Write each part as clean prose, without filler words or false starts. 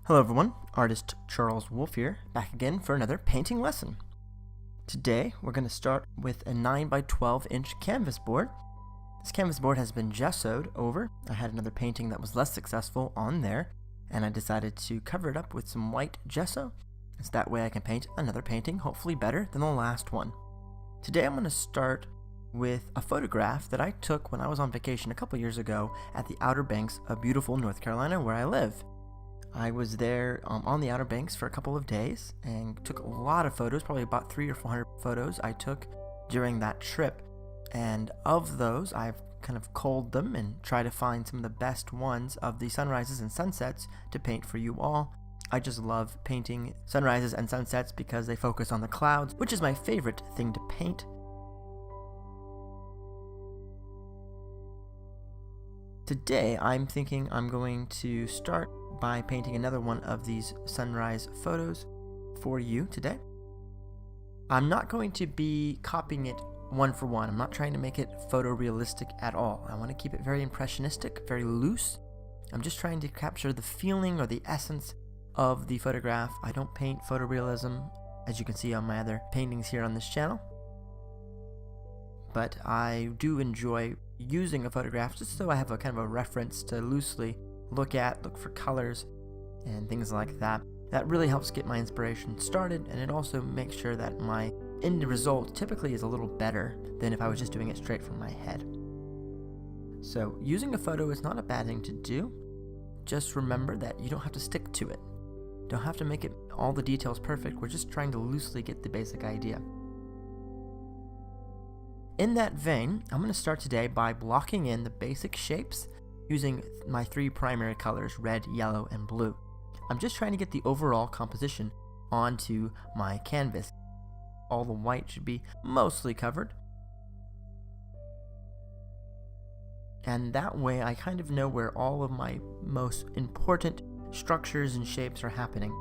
Hello everyone, artist Charles Wolf here, back again for another painting lesson. Today we're going to start with a 9 by 12 inch canvas board. This canvas board has been gessoed over. I had another painting that was less successful on there, and I decided to cover it up with some white gesso, so that way I can paint another painting, hopefully better than the last one. Today I'm going to start with a photograph that I took when I was on vacation a couple years ago at the Outer Banks of beautiful North Carolina where I live. I was there on the Outer Banks for a couple of days and took a lot of photos, probably about 300 or 400 photos I took during that trip. And of those, I've kind of culled them and tried to find some of the best ones of the sunrises and sunsets to paint for you all. I just love painting sunrises and sunsets because they focus on the clouds, which is my favorite thing to paint. Today, I'm thinking I'm going to start by painting another one of these sunrise photos for you today. I'm not going to be copying it one for one. I'm not trying to make it photorealistic at all. I want to keep it very impressionistic, very loose. I'm just trying to capture the feeling or the essence of the photograph. I don't paint photorealism, as you can see on my other paintings here on this channel. But I do enjoy using a photograph just so I have a kind of a reference to loosely look for colors and things like that. That really helps get my inspiration started, and it also makes sure that my end result typically is a little better than if I was just doing it straight from my head. So using a photo is not a bad thing to do. Just remember that you don't have to stick to it. Don't have to make it all the details perfect. We're just trying to loosely get the basic idea. In that vein, I'm going to start today by blocking in the basic shapes using my three primary colors, red, yellow, and blue. I'm just trying to get the overall composition onto my canvas. All the white should be mostly covered. And that way I kind of know where all of my most important structures and shapes are happening.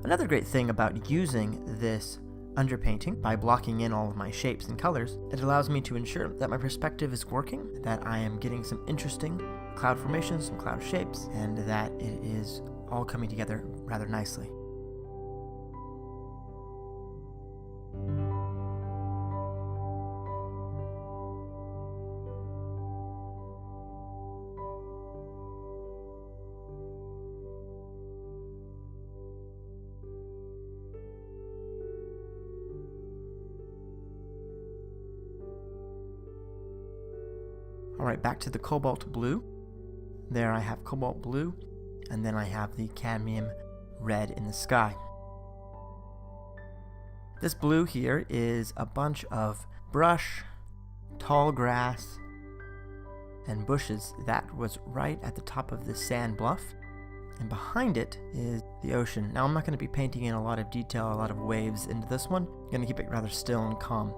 Another great thing about using this underpainting by blocking in all of my shapes and colors, it allows me to ensure that my perspective is working, that I am getting some interesting cloud formations, some cloud shapes, and that it is all coming together rather nicely. Alright, back to the cobalt blue. There I have cobalt blue, and then I have the cadmium red in the sky. This blue here is a bunch of brush, tall grass, and bushes that was right at the top of this sand bluff, and behind it is the ocean. Now I'm not going to be painting in a lot of detail, a lot of waves into this one. I'm going to keep it rather still and calm.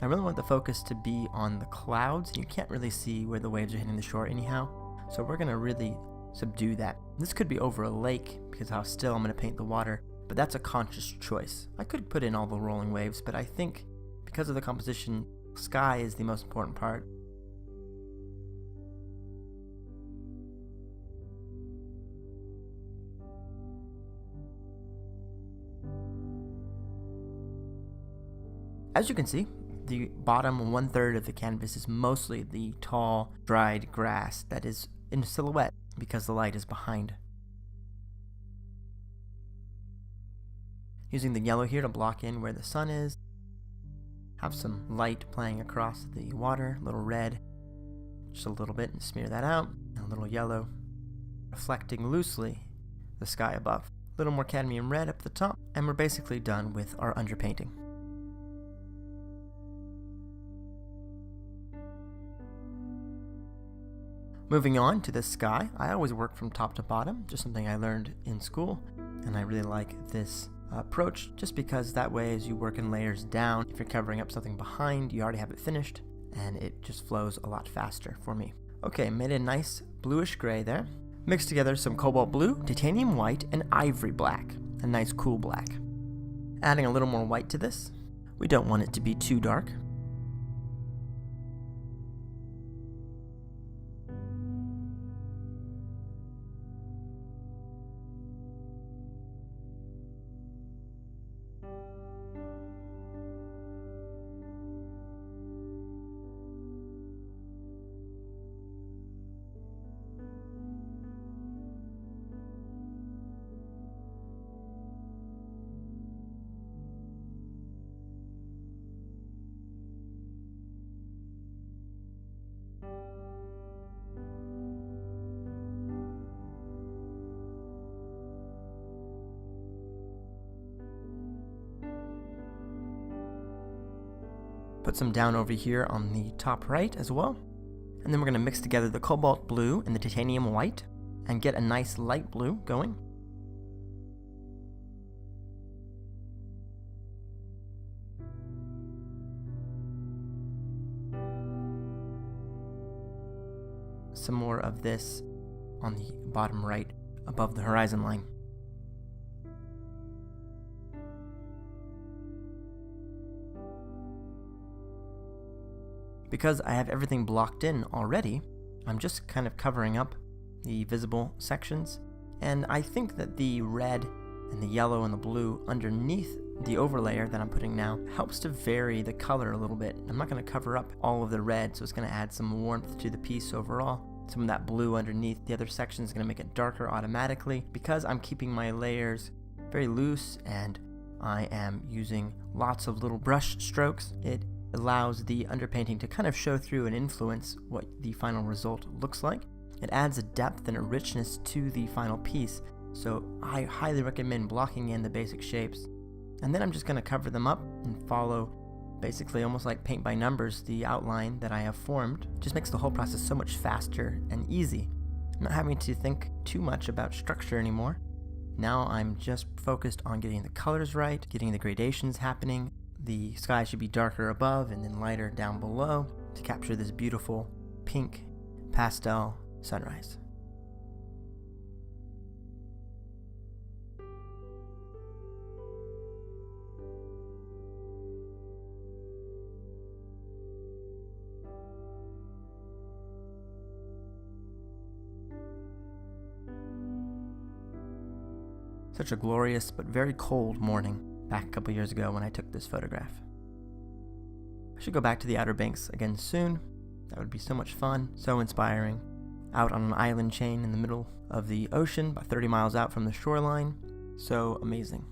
I really want the focus to be on the clouds. You can't really see where the waves are hitting the shore anyhow, so we're going to really subdue that. This could be over a lake because how still I'm going to paint the water, but that's a conscious choice. I could put in all the rolling waves, but I think because of the composition, sky is the most important part. As you can see, the bottom 1/3 of the canvas is mostly the tall, dried grass that is in silhouette because the light is behind. Using the yellow here to block in where the sun is. Have some light playing across the water, a little red, just a little bit, and smear that out. And a little yellow, reflecting loosely the sky above. A little more cadmium red up the top, and we're basically done with our underpainting. Moving on to the sky, I always work from top to bottom, just something I learned in school, and I really like this approach just because that way as you work in layers down, if you're covering up something behind, you already have it finished, and it just flows a lot faster for me. Okay, made a nice bluish gray there. Mix together some cobalt blue, titanium white, and ivory black, a nice cool black. Adding a little more white to this. We don't want it to be too dark. Put some down over here on the top right as well. And then we're going to mix together the cobalt blue and the titanium white and get a nice light blue going. Some more of this on the bottom right above the horizon line. Because I have everything blocked in already, I'm just kind of covering up the visible sections, and I think that the red and the yellow and the blue underneath the overlayer that I'm putting now helps to vary the color a little bit. I'm not going to cover up all of the red, so it's going to add some warmth to the piece overall. Some of that blue underneath the other section is going to make it darker automatically. Because I'm keeping my layers very loose and I am using lots of little brush strokes, it allows the underpainting to kind of show through and influence what the final result looks like. It adds a depth and a richness to the final piece, so I highly recommend blocking in the basic shapes. And then I'm just going to cover them up and follow, basically almost like paint by numbers, the outline that I have formed. It just makes the whole process so much faster and easy. I'm not having to think too much about structure anymore. Now I'm just focused on getting the colors right, getting the gradations happening. The sky should be darker above and then lighter down below to capture this beautiful pink pastel sunrise. Such a glorious but very cold morning back a couple years ago when I took this photograph. I should go back to the Outer Banks again soon. That would be so much fun, so inspiring. Out on an island chain in the middle of the ocean, about 30 miles out from the shoreline. So amazing.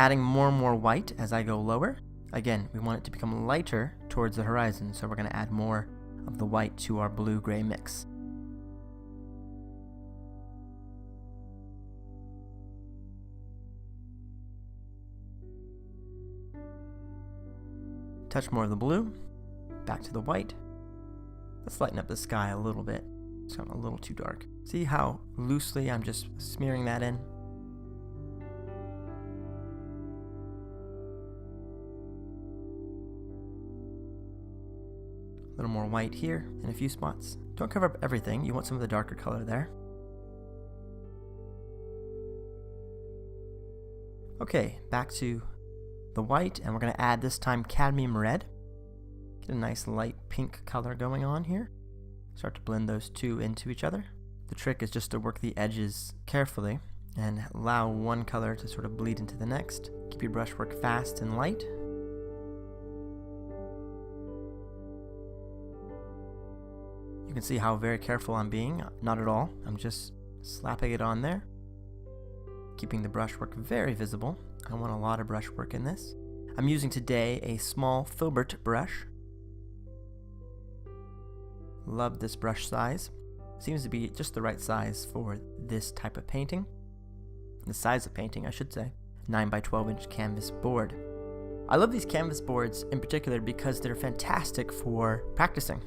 Adding more and more white as I go lower. Again, we want it to become lighter towards the horizon, so we're going to add more of the white to our blue-gray mix. Touch more of the blue, back to the white. Let's lighten up the sky a little bit. It's gotten a little too dark. See how loosely I'm just smearing that in? A little more white here in a few spots. Don't cover up everything. You want some of the darker color there. Okay, back to the white, and we're going to add this time cadmium red. Get a nice light pink color going on here. Start to blend those two into each other. The trick is just to work the edges carefully and allow one color to sort of bleed into the next. Keep your brushwork fast and light. You can see how very careful I'm being. Not at all. I'm just slapping it on there. Keeping the brushwork very visible. I want a lot of brushwork in this. I'm using today a small filbert brush. Love this brush size. Seems to be just the right size for this type of painting. The size of painting, I should say. 9 by 12 inch canvas board. I love these canvas boards in particular because they're fantastic for practicing.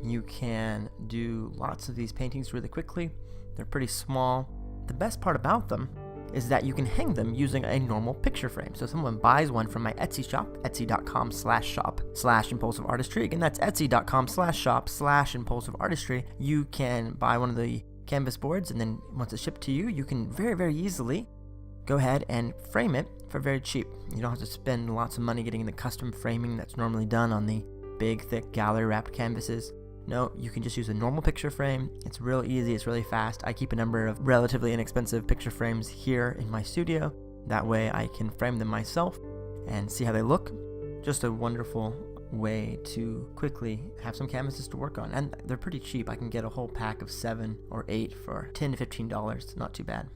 You can do lots of these paintings really quickly. They're pretty small. The best part about them is that you can hang them using a normal picture frame. So if someone buys one from my Etsy shop, etsy.com/shop/impulsive artistry. Again, that's etsy.com/shop/impulsive artistry. You can buy one of the canvas boards, and then once it's shipped to you, you can very, very easily go ahead and frame it for very cheap. You don't have to spend lots of money getting the custom framing that's normally done on the big, thick gallery wrapped canvases. No, you can just use a normal picture frame. It's real easy, it's really fast. I keep a number of relatively inexpensive picture frames here in my studio. That way I can frame them myself and see how they look. Just a wonderful way to quickly have some canvases to work on. And they're pretty cheap. I can get a whole pack of 7 or 8 for $10 to $15. Not too bad.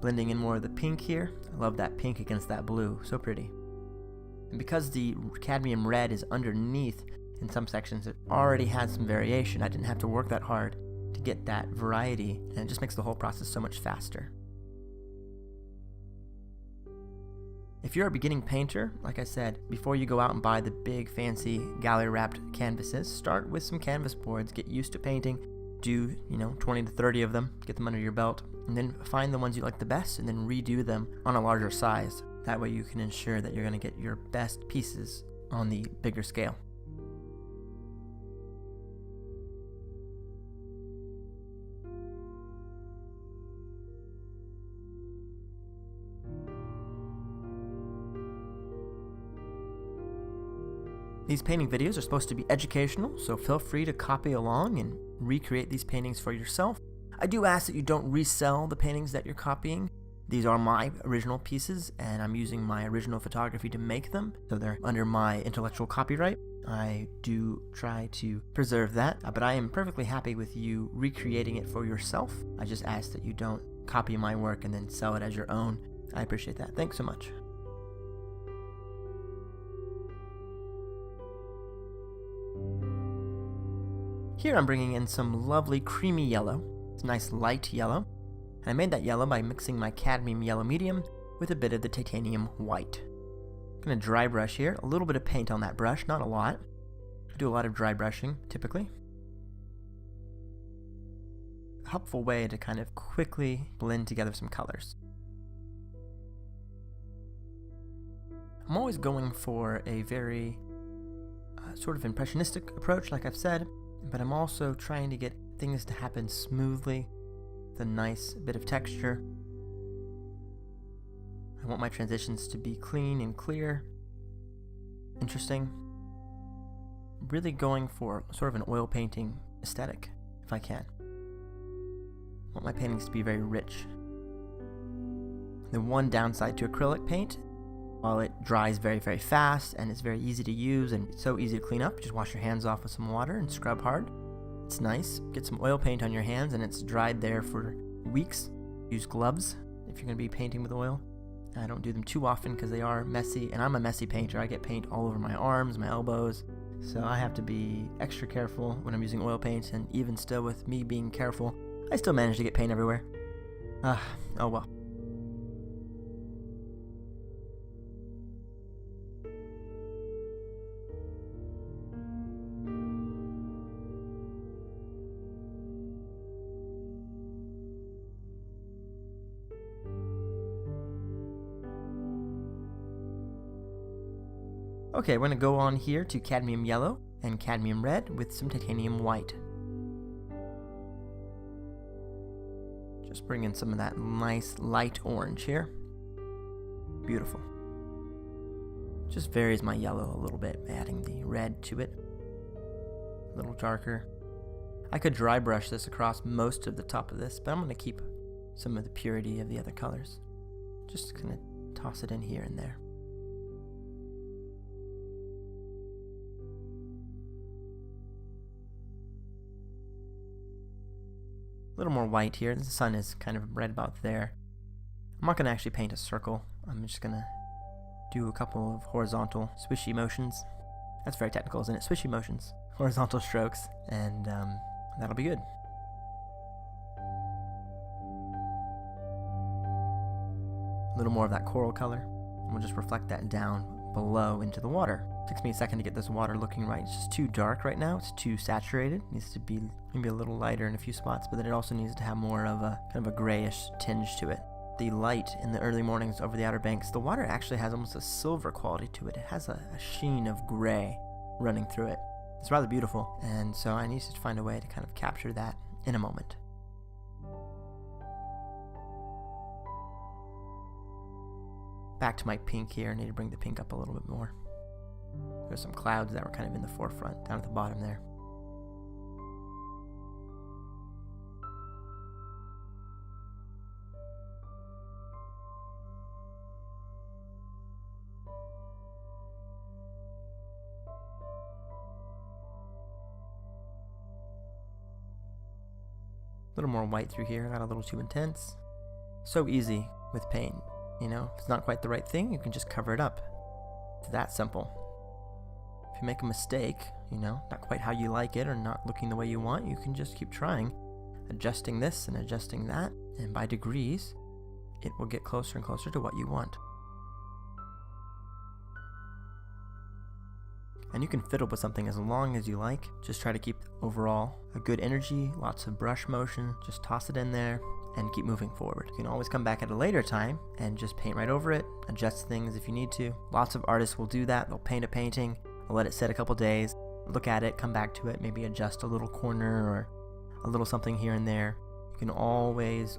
Blending in more of the pink here. I love that pink against that blue. So pretty. And because the cadmium red is underneath in some sections, it already has some variation. I didn't have to work that hard to get that variety, and it just makes the whole process so much faster. If you're a beginning painter, like I said, before you go out and buy the big fancy gallery wrapped canvases, start with some canvas boards, get used to painting, do 20 to 30 of them, get them under your belt, and then find the ones you like the best and then redo them on a larger size. That way you can ensure that you're going to get your best pieces on the bigger scale. These painting videos are supposed to be educational, so feel free to copy along and recreate these paintings for yourself. I do ask that you don't resell the paintings that you're copying. These are my original pieces, and I'm using my original photography to make them, so they're under my intellectual copyright. I do try to preserve that, but I am perfectly happy with you recreating it for yourself. I just ask that you don't copy my work and then sell it as your own. I appreciate that. Thanks so much. Here I'm bringing in some lovely creamy yellow. It's a nice light yellow. And I made that yellow by mixing my cadmium yellow medium with a bit of the titanium white. I'm going to dry brush here. A little bit of paint on that brush, not a lot. I do a lot of dry brushing, typically. A helpful way to kind of quickly blend together some colors. I'm always going for a very sort of impressionistic approach, like I've said. But I'm also trying to get things to happen smoothly, with a nice bit of texture. I want my transitions to be clean and clear, interesting. Really going for sort of an oil painting aesthetic, if I can. I want my paintings to be very rich. The one downside to acrylic paint, while it dries very, very fast and it's very easy to use and so easy to clean up, just wash your hands off with some water and scrub hard. It's nice. Get some oil paint on your hands and it's dried there for weeks. Use gloves if you're going to be painting with oil. I don't do them too often because they are messy, and I'm a messy painter. I get paint all over my arms, my elbows, so I have to be extra careful when I'm using oil paint, and even still with me being careful, I still manage to get paint everywhere. Oh well. Okay, we're going to go on here to cadmium yellow and cadmium red with some titanium white. Just bring in some of that nice light orange here. Beautiful. Just varies my yellow a little bit, adding the red to it. A little darker. I could dry brush this across most of the top of this, but I'm going to keep some of the purity of the other colors. Just going to toss it in here and there. A little more white here. The sun is kind of right about there. I'm not going to actually paint a circle. I'm just going to do a couple of horizontal swishy motions. That's very technical, isn't it? Swishy motions. Horizontal strokes. And That'll be good. A little more of that coral color, and we'll just reflect that down below into the water. It takes me a second to get this water looking right. It's just too dark right now. It's too saturated. It needs to be maybe a little lighter in a few spots, but then it also needs to have more of a kind of a grayish tinge to it. The light in the early mornings over the Outer Banks, the water actually has almost a silver quality to it. It has a sheen of gray running through it. It's rather beautiful, and so I need to find a way to kind of capture that in a moment. Back to my pink here. I need to bring the pink up a little bit more. There's some clouds that were kind of in the forefront, down at the bottom there. A little more white through here. I got a little too intense. So easy with paint. You know, if it's not quite the right thing, you can just cover it up. It's that simple. If you make a mistake, you know, not quite how you like it or not looking the way you want, you can just keep trying, adjusting this and adjusting that, and by degrees, it will get closer and closer to what you want. And you can fiddle with something as long as you like. Just try to keep overall a good energy, lots of brush motion, just toss it in there, and keep moving forward. You can always come back at a later time and just paint right over it, adjust things if you need to. Lots of artists will do that. They'll paint a painting, they'll let it sit a couple days, look at it, come back to it, maybe adjust a little corner or a little something here and there. You can always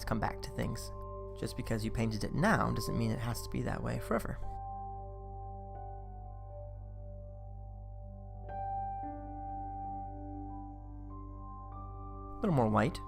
come back to things. Just because you painted it now doesn't mean it has to be that way forever. A little more white.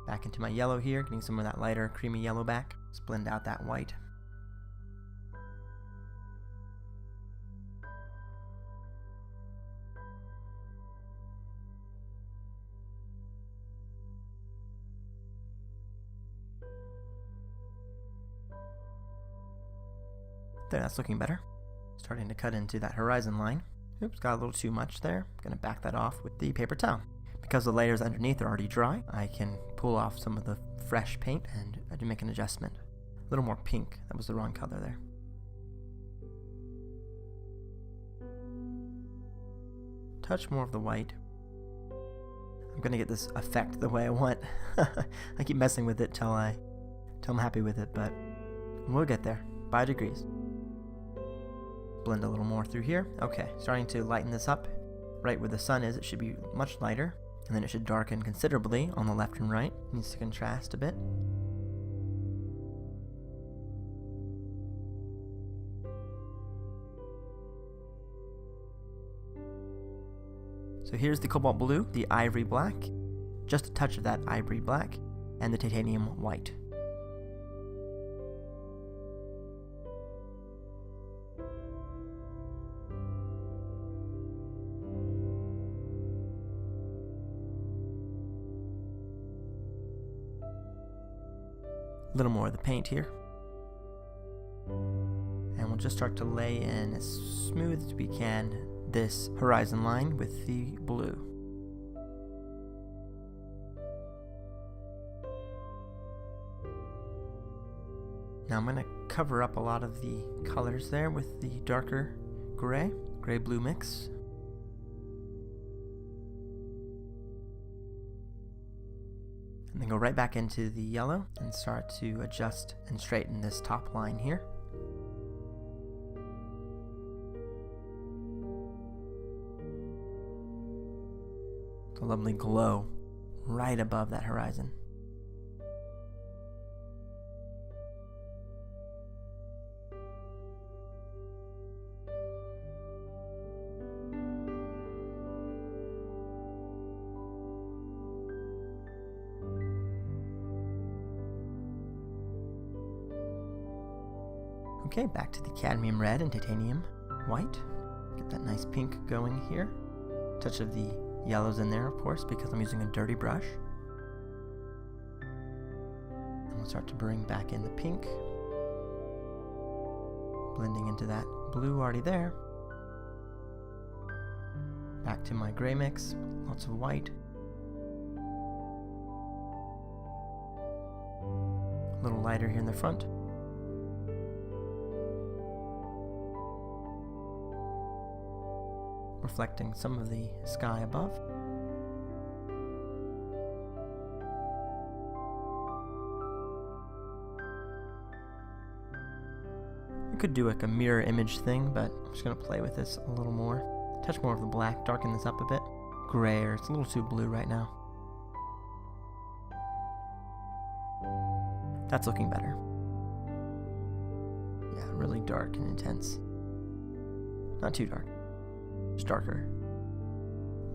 Back into my yellow here, getting some of that lighter creamy yellow back. Let's blend out that white. There, that's looking better. Starting to cut into that horizon line. Oops, got a little too much there. Gonna back that off with the paper towel. Because the layers underneath are already dry, I can pull off some of the fresh paint and I do make an adjustment. A little more pink. That was the wrong color there. Touch more of the white. I'm gonna get this effect the way I want. I keep messing with it till I'm happy with it, but we'll get there by degrees. Blend a little more through here. Okay, starting to lighten this up. Right where the sun is, it should be much lighter, and then it should darken considerably on the left and right. It needs to contrast a bit. So here's the cobalt blue, the ivory black, just a touch of that ivory black, and the titanium white. A little more of the paint here. And we'll just start to lay in as smooth as we can this horizon line with the blue. Now I'm going to cover up a lot of the colors there with the darker gray-blue mix. And then go right back into the yellow and start to adjust and straighten this top line here. A lovely glow right above that horizon. Okay, back to the cadmium red and titanium white. Get that nice pink going here. Touch of the yellows in there, of course, because I'm using a dirty brush. And we'll start to bring back in the pink, blending into that blue already there. Back to my gray mix, lots of white. A little lighter here in the front. Reflecting some of the sky above. I could do like a mirror image thing, but I'm just going to play with this a little more. Touch more of the black, darken this up a bit. Grayer, it's a little too blue right now. That's looking better. Yeah, really dark and intense. Not too dark. Just darker.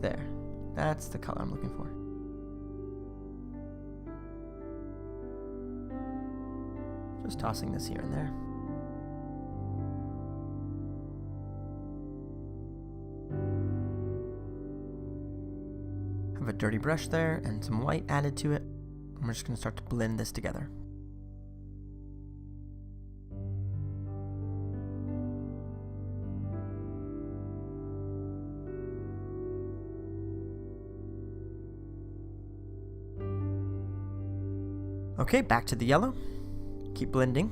There. That's the color I'm looking for. Just tossing this here and there. Have a dirty brush there and some white added to it. And we're just going to start to blend this together. Okay, back to the yellow. Keep blending.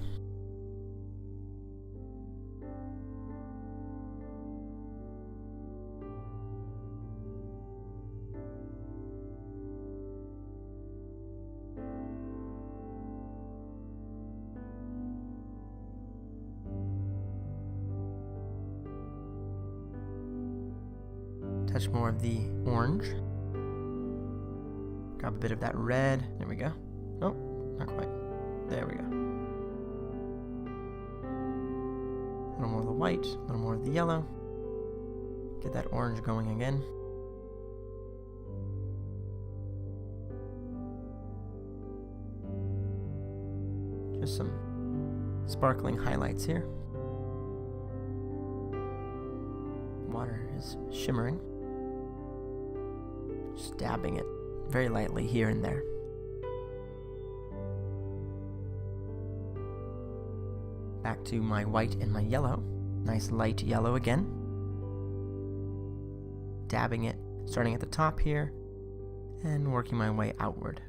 Touch more of the orange. Grab a bit of that red. There we go. Oh, not quite. There we go. A little more of the white, a little more of the yellow. Get that orange going again. Just some sparkling highlights here. Water is shimmering. Just dabbing it very lightly here and there. Back to my white and my yellow. Nice light yellow again. Dabbing it, starting at the top here, and working my way outward.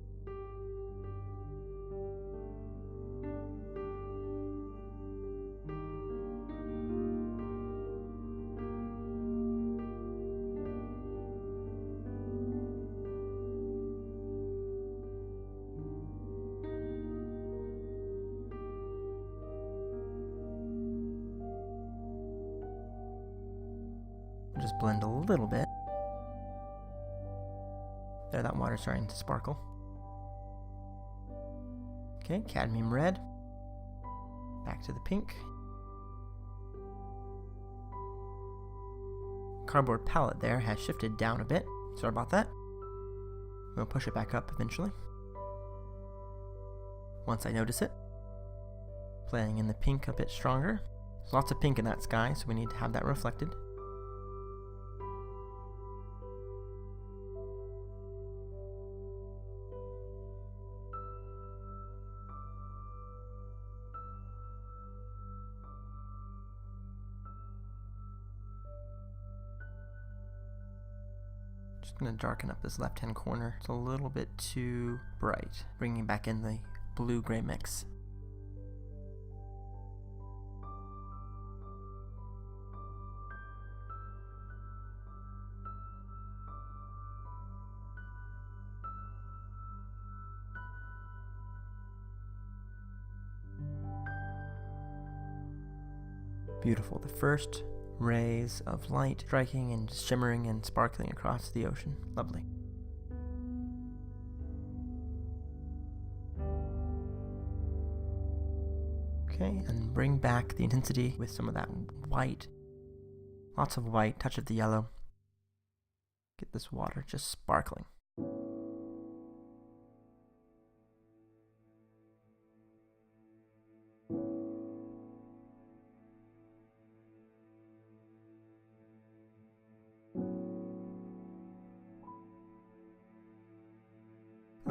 Just blend a little bit. There, that water's starting to sparkle. Okay, cadmium red. Back to the pink. Cardboard palette there has shifted down a bit. Sorry about that. We'll push it back up eventually. Once I notice it. Playing in the pink a bit stronger. There's lots of pink in that sky, so we need to have that reflected. Just going to darken up this left-hand corner. It's a little bit too bright. Bringing back in the blue-gray mix. Beautiful. The first rays of light striking and shimmering and sparkling across the ocean. Lovely. Okay, and bring back the intensity with some of that white. Lots of white, touch of the yellow. Get this water just sparkling.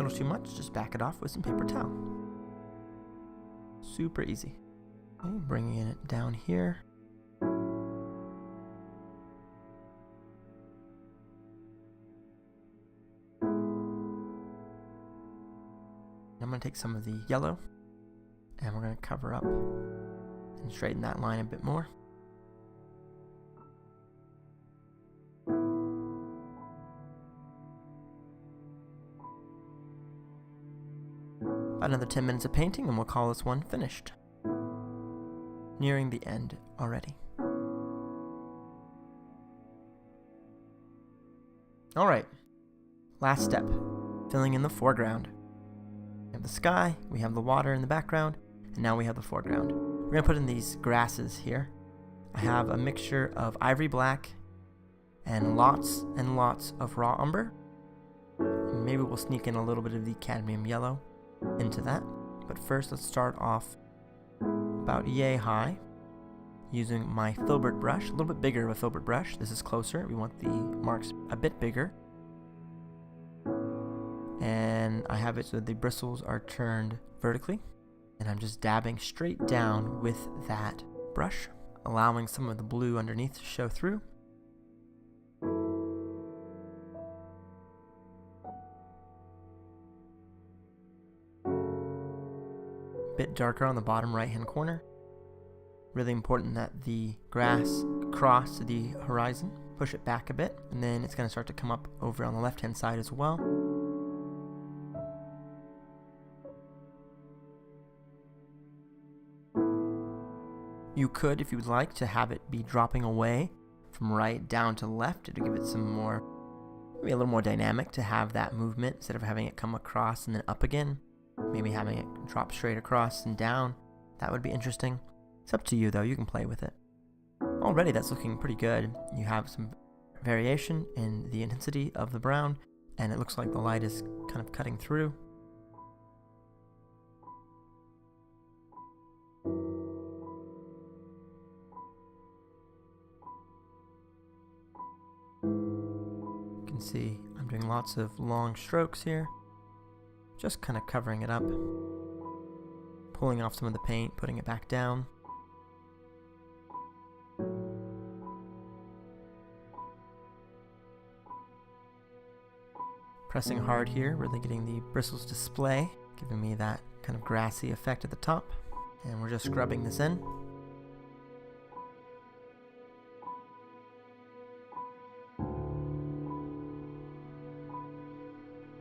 little too much, just back it off with some paper towel. Super easy. Okay, bringing it down here. I'm going to take some of the yellow and we're going to cover up and straighten that line a bit more. About another 10 minutes of painting and we'll call this one finished. Nearing the end already. Alright, last step, filling in the foreground. We have the sky, we have the water in the background, and now we have the foreground. We're going to put in these grasses here. I have a mixture of ivory black and lots of raw umber. And maybe we'll sneak in a little bit of the cadmium yellow into that. But first let's start off about yay high using my filbert brush, a little bit bigger of a filbert brush. This is closer. We want the marks a bit bigger. And I have it so the bristles are turned vertically. And I'm just dabbing straight down with that brush, allowing some of the blue underneath to show through. Bit darker on the bottom right hand corner. Really important that the grass cross the horizon. Push it back a bit, and then it's going to start to come up over on the left hand side as well. You could, if you would like, to have it be dropping away from right down to left to give it some more, maybe a little more dynamic to have that movement instead of having it come across and then up again. Maybe having it drop straight across and down. That would be interesting. It's up to you though, you can play with it. Already that's looking pretty good. You have some variation in the intensity of the brown, and it looks like the light is kind of cutting through. You can see I'm doing lots of long strokes here. Just kind of covering it up, pulling off some of the paint, putting it back down. Pressing hard here, really getting the bristles display, giving me that kind of grassy effect at the top. And we're just scrubbing this in.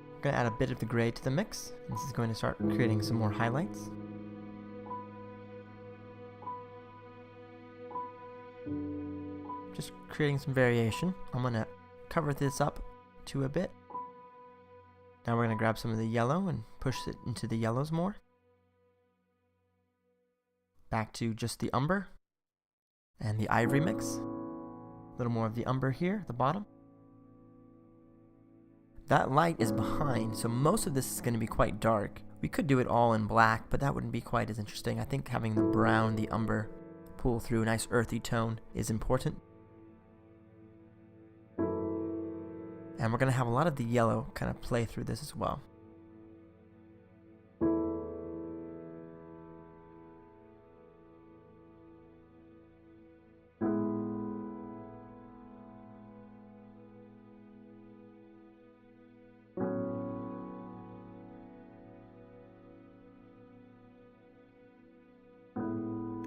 I'm going to add a bit of the gray to the mix. This is going to start creating some more highlights. Just creating some variation. I'm going to cover this up to a bit. Now we're going to grab some of the yellow and push it into the yellows more. Back to just the umber and the ivory mix. A little more of the umber here at the bottom. That light is behind, so most of this is going to be quite dark. We could do it all in black, but that wouldn't be quite as interesting. I think having the brown, the umber, pull through a nice earthy tone is important. And we're going to have a lot of the yellow kind of play through this as well.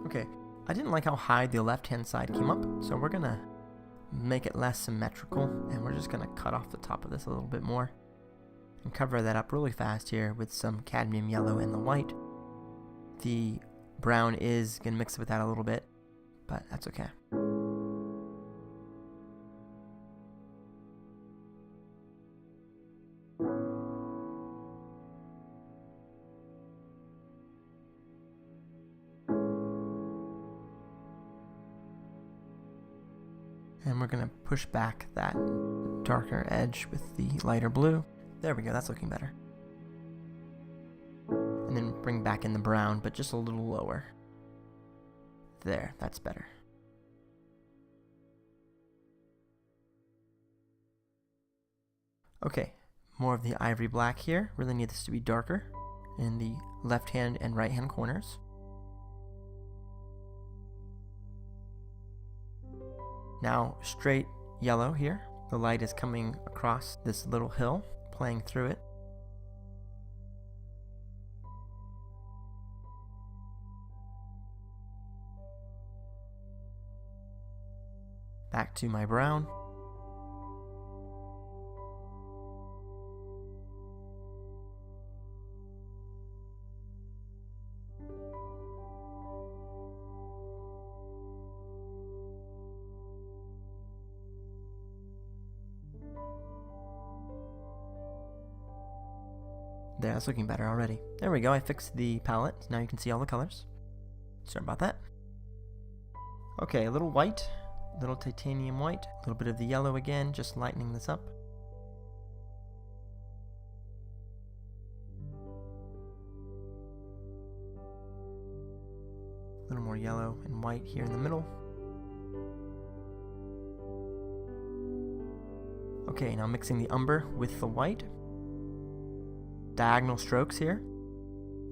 Okay, I didn't like how high the left-hand side came up, so we're going to make it less symmetrical, and we're just going to cut off the top of this a little bit more and cover that up really fast here with some cadmium yellow and the white. The brown is going to mix with that a little bit, but that's okay. And we're going to push back that darker edge with the lighter blue. There we go, that's looking better. And then bring back in the brown, but just a little lower. There, that's better. Okay, more of the ivory black here. Really need this to be darker in the left hand and right hand corners. Now straight yellow here. The light is coming across this little hill, playing through it. Back to my brown. There, that's looking better already. There we go, I fixed the palette. Now you can see all the colors. Sorry about that. Okay, a little white, a little titanium white, a little bit of the yellow again, just lightening this up. A little more yellow and white here in the middle. Okay, now mixing the umber with the white. Diagonal strokes here.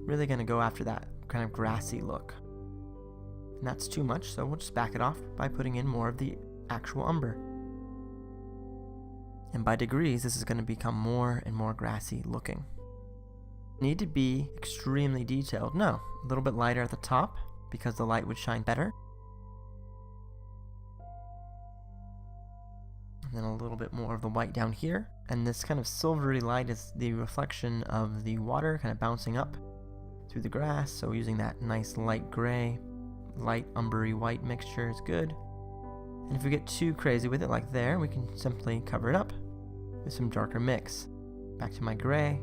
Really going to go after that kind of grassy look. And that's too much, so we'll just back it off by putting in more of the actual umber. And by degrees, this is going to become more and more grassy looking. Need to be extremely detailed? No, a little bit lighter at the top because the light would shine better. And then a little bit more of the white down here. And this kind of silvery light is the reflection of the water kind of bouncing up through the grass. So using that nice light gray, light umbery white mixture is good. And if we get too crazy with it like there, we can simply cover it up with some darker mix. Back to my gray,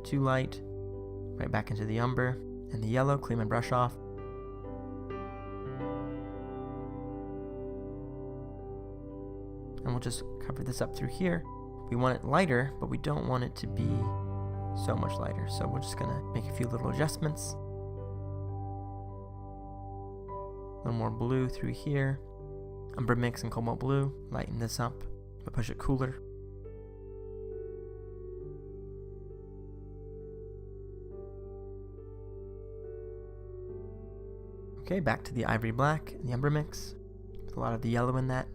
too light, right back into the umber and the yellow, clean my brush off. And we'll just cover this up through here. We want it lighter, but we don't want it to be so much lighter. So we're just gonna make a few little adjustments. A little more blue through here. Umber mix and cobalt blue. Lighten this up, but push it cooler. Okay, back to the ivory black and the umber mix. With a lot of the yellow in that.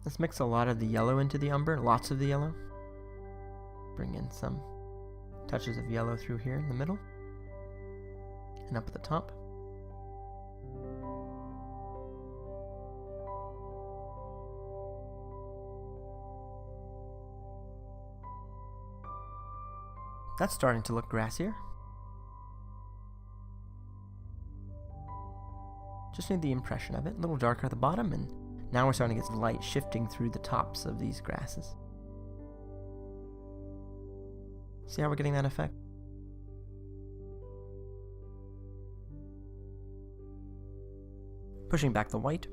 Let's mix a lot of the yellow into the umber, lots of the yellow. Bring in some touches of yellow through here in the middle and up at the top. That's starting to look grassier. Just need the impression of it, a little darker at the bottom, and now we're starting to get some light shifting through the tops of these grasses. See how we're getting that effect? Pushing back the white.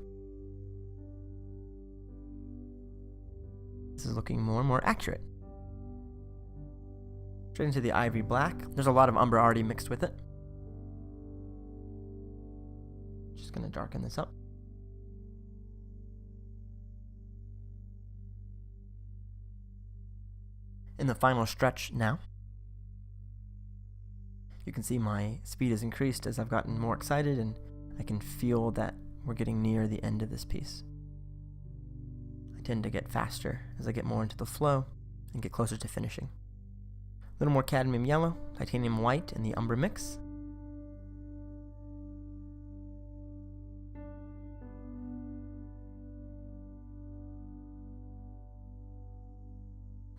This is looking more and more accurate. Straight into the ivory black. There's a lot of umber already mixed with it. Just going to darken this up. In the final stretch now. You can see my speed has increased as I've gotten more excited, and I can feel that we're getting near the end of this piece. I tend to get faster as I get more into the flow and get closer to finishing. A little more cadmium yellow, titanium white, and the umber mix.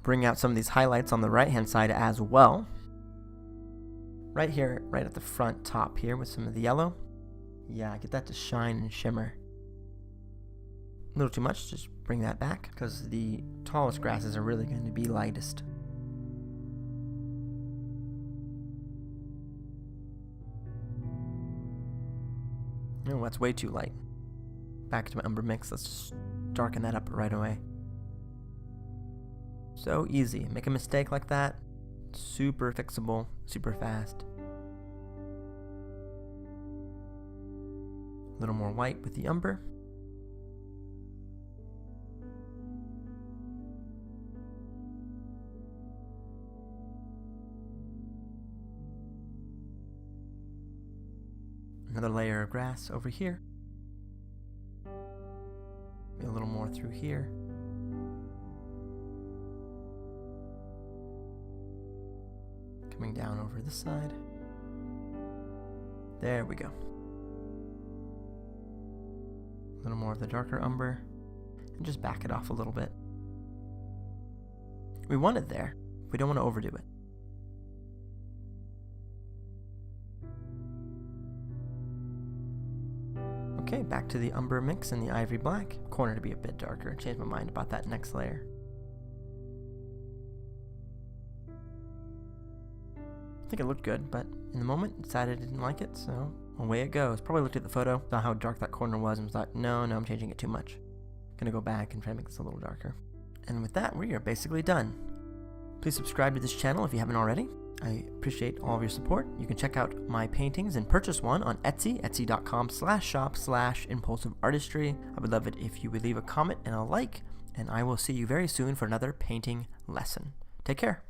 Bring out some of these highlights on the right hand side as well. Right here, right at the front top here with some of the yellow. Yeah, get that to shine and shimmer. A little too much, just bring that back because the tallest grasses are really going to be lightest. Oh, that's way too light. Back to my umber mix, let's just darken that up right away. So easy. Make a mistake like that, super fixable, super fast. A little more white with the umber. Another layer of grass over here. Maybe a little more through here. Coming down over this side. There we go. A little more of the darker umber. And just back it off a little bit. We want it there. We don't want to overdo it. Okay, back to the umber mix and the ivory black. Corner to be a bit darker. Changed my mind about that next layer. I think it looked good, but in the moment decided I didn't like it, so away it goes. Probably looked at the photo, saw how dark that corner was, and was like, no, I'm changing it too much. Gonna go back and try to make this a little darker. And with that, we are basically done. Please subscribe to this channel if you haven't already. I appreciate all of your support. You can check out my paintings and purchase one on Etsy, etsy.com/shop/impulsiveartistry. I would love it if you would leave a comment and a like, and I will see you very soon for another painting lesson. Take care.